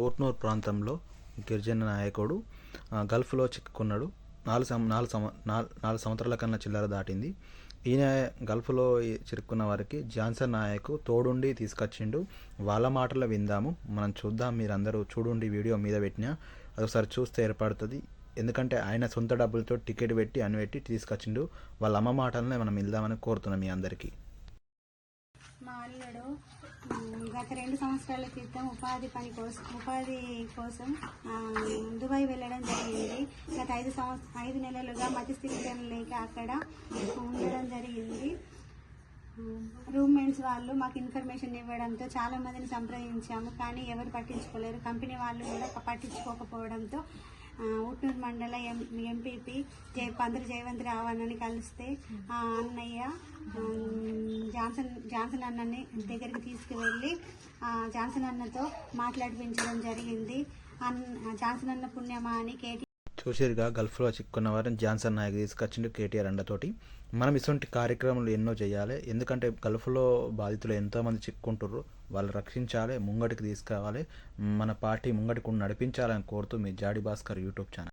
పోర్ట్నూర్ ప్రాంతంలో గిరిజన నాయకుడు గల్ఫ్లో చిక్కుకున్నాడు. 4 సంవత్సరాల కన్నా చిల్లర దాటింది. ఈయన గల్ఫ్లో చిక్కుకున్న వారికి జాన్సన్ నాయక్ తోడుండి తీసుకొచ్చిండు. వాళ్ళ మాటలు విందాము, మనం చూద్దాం. మీరందరూ చూడండి, వీడియో మీద పెట్టినా అదొకసారి చూస్తే ఏర్పడుతుంది. ఎందుకంటే ఆయన సొంత డబ్బులతో టికెట్ పెట్టి అని పెట్టి తీసుకొచ్చిండు. వాళ్ళ అమ్మ మాటలనే మనం వెళ్దామని కోరుతున్నాం మీ అందరికీ. మా అల్లుడు గత 2 సంవత్సరాల క్రితం ఉపాధి కోసం దుబాయ్ వెళ్ళడం జరిగింది. గత 5 నెలలుగా మధ్యస్థితి లేక అక్కడ ఉండడం జరిగింది. రూమ్మేట్స్ వాళ్ళు మాకు ఇన్ఫర్మేషన్ ఇవ్వడంతో చాలా మందిని సంప్రదించాము, కానీ ఎవరు పట్టించుకోలేరు. కంపెనీ వాళ్ళు కూడా పట్టించుకోకపోవడంతో ఉట్నూరు మండల ఎంపీపీ పందిరి జయవంత్ రావణని కలిస్తే ఆ అన్నయ్య జాన్సన్ అన్నని దగ్గరికి తీసుకువెళ్ళి జాన్సన్ అన్నతో మాట్లాడిపించడం జరిగింది. జాన్సన్ అన్న పుణ్యమా అని చూసిరుగా, గల్ఫ్లో చిక్కున్న వారిని జాన్సన్ నాయక్ తీసుకొచ్చిండు కేటీఆర్ అండతోటి. మనం ఇటువంటి కార్యక్రమాలు ఎన్నో చేయాలి. ఎందుకంటే గల్ఫ్లో బాధితులు ఎంతోమంది చిక్కుంటారు, వాళ్ళు రక్షించాలి, ముంగటికి తీసుకురావాలి, మన పార్టీ ముంగటికి నడిపించాలని కోరుతూ మీ జాడి భాస్కర్ యూట్యూబ్ ఛానల్.